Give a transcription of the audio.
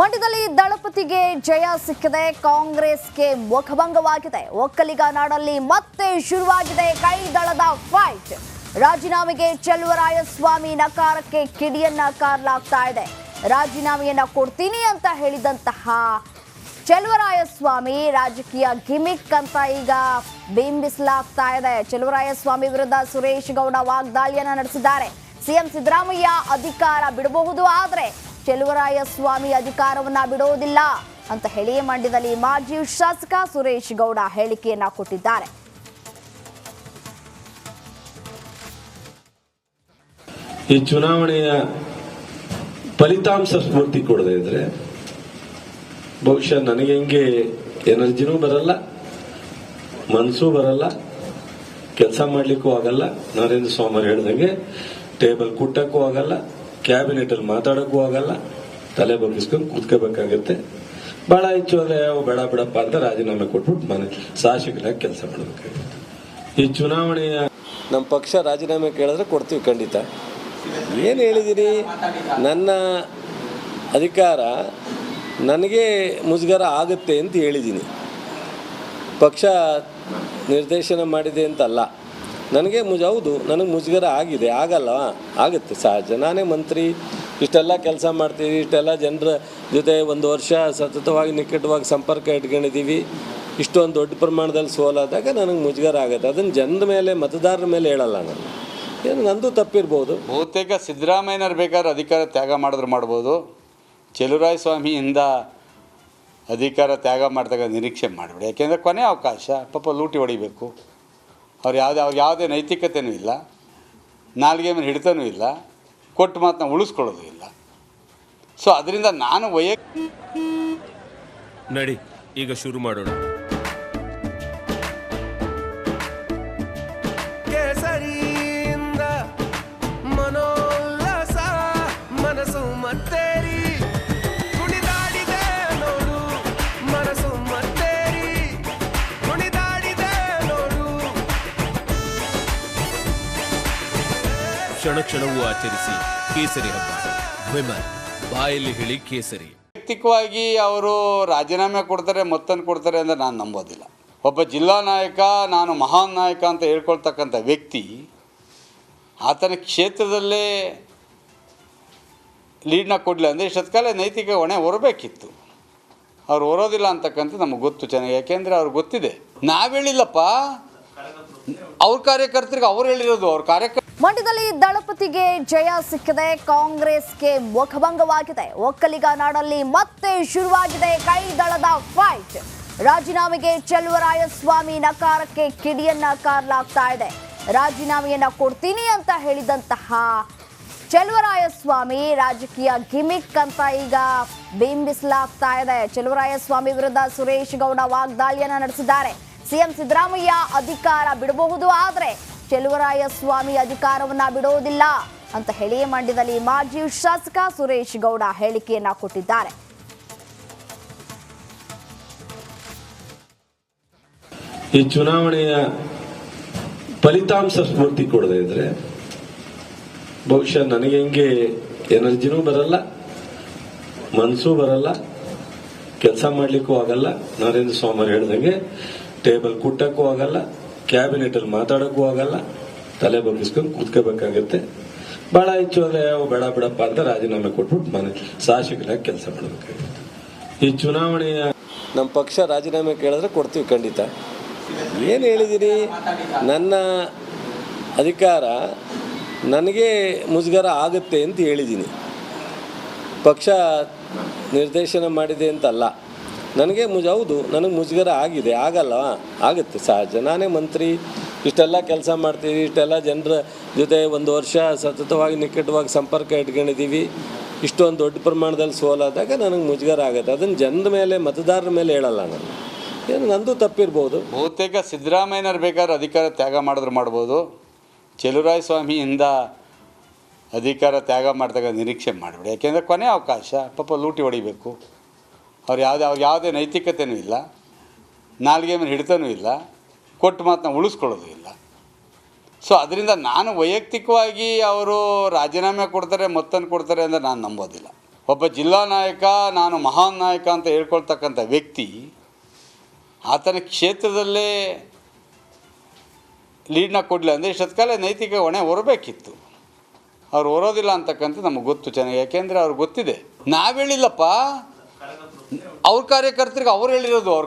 ಮಂಡ್ಯದಲ್ಲಿ ದಳಪತಿಗೆ ಜಯ ಸಿಕ್ಕಿದೆ, ಕಾಂಗ್ರೆಸ್ಗೆ ಮುಖಭಂಗವಾಗಿದೆ. ಒಕ್ಕಲಿಗ ನಾಡಲ್ಲಿ ಮತ್ತೆ ಶುರುವಾಗಿದೆ ಕೈದಳದ ಫೈಟ್. ರಾಜೀನಾಮೆಗೆ ಚೆಲುವರಾಯಸ್ವಾಮಿ ನಕಾರಕ್ಕೆ ಕಿಡಿಯನ್ನ ಕಾರ್ಲಾಗ್ತಾ ಇದೆ. ರಾಜೀನಾಮೆಯನ್ನ ಕೊಡ್ತೀನಿ ಅಂತ ಹೇಳಿದಂತಹ ಚೆಲುವರಾಯಸ್ವಾಮಿ ರಾಜಕೀಯ ಗಿಮಿಕ್ ಅಂತ ಈಗ ಬಿಂಬಿಸಲಾಗ್ತಾ ಇದೆ. ಚೆಲುವರಾಯಸ್ವಾಮಿ ವಿರುದ್ಧ ಸುರೇಶ್ ಗೌಡ ವಾಗ್ದಾಳಿಯನ್ನ ನಡೆಸಿದ್ದಾರೆ. ಸಿಎಂ ಸಿದ್ದರಾಮಯ್ಯ ಅಧಿಕಾರ ಬಿಡಬಹುದು, ಆದರೆ ಚೆಲುವರಾಯಸ್ವಾಮಿ ಅಧಿಕಾರವನ್ನ ಬಿಡೋದಿಲ್ಲ ಅಂತ ಹೇಳಿ ಮಂಡ್ಯದಲ್ಲಿ ಮಾಜಿ ಶಾಸಕ ಸುರೇಶ್ ಗೌಡ ಹೇಳಿಕೆಯನ್ನ ಕೊಟ್ಟಿದ್ದಾರೆ. ಈ ಚುನಾವಣೆಯ ಫಲಿತಾಂಶ ಸ್ಫೂರ್ತಿ ಕೊಡದೇ ಇದ್ರೆ ಬಹುಶಃ ನನಗೆ ಹೆಂಗೆ ಎನರ್ಜಿನೂ ಬರಲ್ಲ, ಮನಸ್ಸೂ ಬರಲ್ಲ, ಕೆಲಸ ಮಾಡ್ಲಿಕ್ಕೂ ಆಗಲ್ಲ. ನರೇಂದ್ರ ಸ್ವಾಮಿ ಹೇಳಿದಂಗೆ ಟೇಬಲ್ ಕುಟ್ಟಕ್ಕೂ ಆಗಲ್ಲ, ಕ್ಯಾಬಿನೆಟ್ ಅಲ್ಲಿ ಮಾತಾಡಕ್ಕೂ ಆಗಲ್ಲ. ತಲೆ ಬಗ್ಗಿಸ್ಕೊಂಡು ಕೂತ್ಕೋಬೇಕಾಗತ್ತೆ. ಬಹಳ ಹೆಚ್ಚು ಅಂದ್ರೆ ಬೇಡ ಬಿಡಪ್ಪ ಅಂತ ರಾಜೀನಾಮೆ ಕೊಟ್ಬಿಟ್ಟು ಮನೆ ಶಾಸಕರಾಗಿ ಕೆಲಸ ಮಾಡಬೇಕಾಗುತ್ತೆ. ಈ ಚುನಾವಣೆಯ ನಮ್ಮ ಪಕ್ಷ ರಾಜೀನಾಮೆ ಕೇಳಿದ್ರೆ ಕೊಡ್ತೀವಿ ಖಂಡಿತ. ಏನು ಹೇಳಿದ್ದೀನಿ, ನನ್ನ ಅಧಿಕಾರ ನನಗೆ ಮುಜುಗರ ಆಗುತ್ತೆ ಅಂತ ಹೇಳಿದ್ದೀನಿ. ಪಕ್ಷ ನಿರ್ದೇಶನ ಮಾಡಿದೆ ಅಂತಲ್ಲ, ನನಗೆ ಹೌದು, ನನಗೆ ಮುಜುಗರ ಆಗಿದೆ, ಆಗಲ್ಲ, ಆಗುತ್ತೆ ಸಹಜ. ನಾನೇ ಮಂತ್ರಿ, ಇಷ್ಟೆಲ್ಲ ಕೆಲಸ ಮಾಡ್ತೀವಿ, ಇಷ್ಟೆಲ್ಲ ಜನರ ಜೊತೆ ಒಂದು ವರ್ಷ ಸತತವಾಗಿ ನಿಕಟವಾಗಿ ಸಂಪರ್ಕ ಇಟ್ಕೊಂಡಿದ್ದೀವಿ. ಇಷ್ಟೊಂದು ದೊಡ್ಡ ಪ್ರಮಾಣದಲ್ಲಿ ಸೋಲಾದಾಗ ನನಗೆ ಮುಜುಗರ ಆಗುತ್ತೆ. ಅದನ್ನು ಜನರ ಮೇಲೆ, ಮತದಾರರ ಮೇಲೆ ಹೇಳಲ್ಲ ನಾನು. ಏನು ನಂದು ತಪ್ಪಿರ್ಬೋದು. ಬಹುತೇಕ ಸಿದ್ದರಾಮಯ್ಯನವ್ರು ಬೇಕಾದ್ರೆ ಅಧಿಕಾರ ತ್ಯಾಗ ಮಾಡಿದ್ರು ಮಾಡ್ಬೋದು. ಚೆಲುವರಾಯಸ್ವಾಮಿಯಿಂದ ಅಧಿಕಾರ ತ್ಯಾಗ ಮಾಡಿದಾಗ ನಿರೀಕ್ಷೆ ಮಾಡಿಬಿಡಿ. ಯಾಕೆಂದರೆ ಕೊನೆ ಅವಕಾಶ, ಪಾಪ ಲೂಟಿ ಹೊಡಿಬೇಕು. ಅವ್ರು ಯಾವುದೇ ನೈತಿಕತೆಯೂ ಇಲ್ಲ, ನಾಲ್ಗೆ ಮೇಲೆ ಹಿಡಿತನೂ ಇಲ್ಲ, ಕೊಟ್ಟು ಮಾತನ್ನ ಉಳಿಸ್ಕೊಳ್ಳೋದು ಇಲ್ಲ. ಸೊ ಅದರಿಂದ ನಾನು ನಡಿ ಈಗ ಶುರು ಮಾಡೋಣ. ಕೇಸರಿಯಿಂದ ಮನೋಲ್ಲಾಸ ಮನಸ್ಸು ಮತ್ತೇರಿ ಕುಣಿದಾಡಿದೆ ನೋಡು, ಮನಸ್ಸು ಮತ್ತೇರಿ ಕುಣಿದಾಡಿದೆ ನೋಡು. ಕ್ಷಣ ಕ್ಷಣವೂ ಆಚರಿಸಿ ಕೇಸರಿ ಹಬ್ಬ. ವಿಮಲ್ ಬಾಯಲ್ಲಿ ಹೇಳಿ ಕೇಸರಿ. ವೈಯಕ್ತಿಕವಾಗಿ ಅವರು ರಾಜೀನಾಮೆ ಕೊಡ್ತಾರೆ, ಮತ್ತೊಂದು ಕೊಡ್ತಾರೆ ಅಂದರೆ ನಾನು ನಂಬೋದಿಲ್ಲ. ಒಬ್ಬ ಜಿಲ್ಲಾ ನಾಯಕ, ನಾನು ಮಹಾನ್ ನಾಯಕ ಅಂತ ಹೇಳ್ಕೊಳ್ತಕ್ಕಂಥ ವ್ಯಕ್ತಿ ಆತನ ಕ್ಷೇತ್ರದಲ್ಲೇ ಲೀಡ್ನ ಕೊಡಲಿ ಅಂದರೆ ಇಷ್ಟೊತ್ಕಾಲ ನೈತಿಕ ಹೊಣೆ ಹೊರಬೇಕಿತ್ತು. ಅವ್ರು ಹೊರೋದಿಲ್ಲ ಅಂತಕ್ಕಂಥ ನಮಗೆ ಗೊತ್ತು ಚೆನ್ನಾಗಿ. ಯಾಕೆಂದರೆ ಅವ್ರಿಗೆ ಗೊತ್ತಿದೆ, ನಾವು ಹೇಳಿಲ್ಲಪ್ಪ, ಅವ್ರ ಕಾರ್ಯಕರ್ತರಿಗೆ ಅವ್ರು ಹೇಳಿರೋದು. ಅವ್ರ ಕಾರ್ಯಕರ್ತರು ಮಂಡ್ಯದಲ್ಲಿ ದಳಪತಿಗೆ ಜಯ ಸಿಕ್ಕಿದೆ, ಕಾಂಗ್ರೆಸ್ಗೆ ಮುಖಭಂಗವಾಗಿದೆ. ಒಕ್ಕಲಿಗ ನಾಡಲ್ಲಿ ಮತ್ತೆ ಶುರುವಾಗಿದೆ ಕೈದಳದ ಫೈಟ್. ರಾಜೀನಾಮೆಗೆ ಚೆಲುವರಾಯಸ್ವಾಮಿ ನಕಾರಕ್ಕೆ ಕಿಡಿಯನ್ನ ಕಾರ್ಲಾಗ್ತಾ ಇದೆ. ರಾಜೀನಾಮೆಯನ್ನ ಕೊಡ್ತೀನಿ ಅಂತ ಹೇಳಿದಂತಹ ಚೆಲುವರಾಯಸ್ವಾಮಿ ರಾಜಕೀಯ ಗಿಮಿಕ್ ಅಂತ ಈಗ ಬಿಂಬಿಸಲಾಗ್ತಾ ಇದೆ. ಚೆಲುವರಾಯಸ್ವಾಮಿ ವಿರುದ್ಧ ಸುರೇಶ್ ಗೌಡ ವಾಗ್ದಾಳಿಯನ್ನ ನಡೆಸಿದ್ದಾರೆ. ಸಿಎಂ ಸಿದ್ದರಾಮಯ್ಯ ಅಧಿಕಾರ ಬಿಡಬಹುದು, ಆದರೆ ಚೆಲುವರಾಯಸ್ವಾಮಿ ಅಧಿಕಾರವನ್ನ ಬಿಡೋದಿಲ್ಲ ಅಂತ ಹೇಳಿ ಮಂಡ್ಯದಲ್ಲಿ ಮಾಜಿ ಶಾಸಕ ಸುರೇಶ್ ಗೌಡ ಹೇಳಿಕೆಯನ್ನ ಕೊಟ್ಟಿದ್ದಾರೆ. ಈ ಚುನಾವಣೆಯ ಫಲಿತಾಂಶ ಸ್ಫೂರ್ತಿ ಕೊಡದೇ ಇದ್ರೆ ಬಹುಶಃ ನನಗೆ ಹೆಂಗೆ ಎನರ್ಜಿನೂ ಬರಲ್ಲ, ಮನಸ್ಸೂ ಬರಲ್ಲ, ಕೆಲಸ ಮಾಡ್ಲಿಕ್ಕೂ ಆಗಲ್ಲ. ನರೇಂದ್ರ ಸ್ವಾಮಿ ಹೇಳಿದಂಗೆ ಟೇಬಲ್ ಕುಟ್ಟಕ್ಕೂ ಆಗಲ್ಲ, ಕ್ಯಾಬಿನೆಟ್ ಅಲ್ಲಿ ಮಾತಾಡಕ್ಕೂ ಆಗಲ್ಲ. ತಲೆ ಬಗ್ಗಿಸ್ಕೊಂಡು ಕೂತ್ಕೋಬೇಕಾಗತ್ತೆ. ಬಹಳ ಹೆಚ್ಚು ಅಂದ್ರೆ ಬೇಡ ಬಿಡಪ್ಪ ಅಂತ ರಾಜೀನಾಮೆ ಕೊಟ್ಬಿಟ್ಟು ಮನೆ ಶಾಸಕರಾಗಿ ಕೆಲಸ ಮಾಡಬೇಕಾಗುತ್ತೆ. ಈ ಚುನಾವಣೆಯ ನಮ್ಮ ಪಕ್ಷ ರಾಜೀನಾಮೆ ಕೇಳಿದ್ರೆ ಕೊಡ್ತೀವಿ ಖಂಡಿತ. ಏನು ಹೇಳಿದ್ದೀನಿ, ನನ್ನ ಅಧಿಕಾರ ನನಗೆ ಮುಜುಗರ ಆಗುತ್ತೆ ಅಂತ ಹೇಳಿದ್ದೀನಿ. ಪಕ್ಷ ನಿರ್ದೇಶನ ಮಾಡಿದೆ ಅಂತಲ್ಲ, ನನಗೆ ಹೌದು, ನನಗೆ ಮುಜುಗರ ಆಗಿದೆ, ಆಗಲ್ಲ, ಆಗುತ್ತೆ ಸಹಜ. ನಾನೇ ಮಂತ್ರಿ, ಇಷ್ಟೆಲ್ಲ ಕೆಲಸ ಮಾಡ್ತೀವಿ, ಇಷ್ಟೆಲ್ಲ ಜನರ ಜೊತೆ ಒಂದು ವರ್ಷ ಸತತವಾಗಿ ನಿಕಟವಾಗಿ ಸಂಪರ್ಕ ಇಟ್ಕೊಂಡಿದ್ದೀವಿ. ಇಷ್ಟೊಂದು ದೊಡ್ಡ ಪ್ರಮಾಣದಲ್ಲಿ ಸೋಲಾದಾಗ ನನಗೆ ಮುಜುಗರ ಆಗುತ್ತೆ. ಅದನ್ನು ಜನರ ಮೇಲೆ, ಮತದಾರರ ಮೇಲೆ ಹೇಳಲ್ಲ ನಾನು. ಏನು ನಂದು ತಪ್ಪಿರ್ಬೋದು. ಬಹುತೇಕ ಸಿದ್ದರಾಮಯ್ಯನವ್ರು ಬೇಕಾದ್ರೆ ಅಧಿಕಾರ ತ್ಯಾಗ ಮಾಡಿದ್ರು ಮಾಡ್ಬೋದು. ಚೆಲುವರಾಯಸ್ವಾಮಿಯಿಂದ ಅಧಿಕಾರ ತ್ಯಾಗ ಮಾಡಿದಾಗ ನಿರೀಕ್ಷೆ ಮಾಡಿಬಿಡಿ. ಯಾಕೆಂದರೆ ಕೊನೆ ಅವಕಾಶ, ಪಾಪ ಲೂಟಿ ಹೊಡಿಬೇಕು. ಅವ್ರು ಯಾವುದೇ ನೈತಿಕತೆಯೂ ಇಲ್ಲ, ನಾಲ್ಗೆ ಮೇಲೆ ಹಿಡಿತನೂ ಇಲ್ಲ, ಕೊಟ್ಟು ಮಾತನ್ನ ಉಳಿಸ್ಕೊಳ್ಳೋದು ಇಲ್ಲ. ಸೊ ಅದರಿಂದ ನಾನು ವೈಯಕ್ತಿಕವಾಗಿ ಅವರು ರಾಜೀನಾಮೆ ಕೊಡ್ತಾರೆ, ಮತ್ತೊಂದು ಕೊಡ್ತಾರೆ ಅಂದರೆ ನಾನು ನಂಬೋದಿಲ್ಲ. ಒಬ್ಬ ಜಿಲ್ಲಾ ನಾಯಕ, ನಾನು ಮಹಾನ್ ನಾಯಕ ಅಂತ ಹೇಳ್ಕೊಳ್ತಕ್ಕಂಥ ವ್ಯಕ್ತಿ ಆತನ ಕ್ಷೇತ್ರದಲ್ಲೇ ಲೀಡ್ನ ಕೊಡಲಿಲ್ಲ ಅಂದರೆ ಇಷ್ಟೊತ್ಕಾಲ ನೈತಿಕ ಹೊಣೆ ಹೊರಬೇಕಿತ್ತು. ಅವ್ರು ಹೊರೋದಿಲ್ಲ ಅಂತಕ್ಕಂಥ ನಮಗೆ ಗೊತ್ತು ಚೆನ್ನಾಗಿ, ಯಾಕೆಂದರೆ ಅವ್ರಿಗೆ ಗೊತ್ತಿದೆ. ನಾವು ಹೇಳಿಲ್ಲಪ್ಪ, ಅವ್ರ ಕಾರ್ಯಕರ್ತರಿಗೆ ಅವ್ರು ಹೇಳಿರೋದು. ಅವ್ರ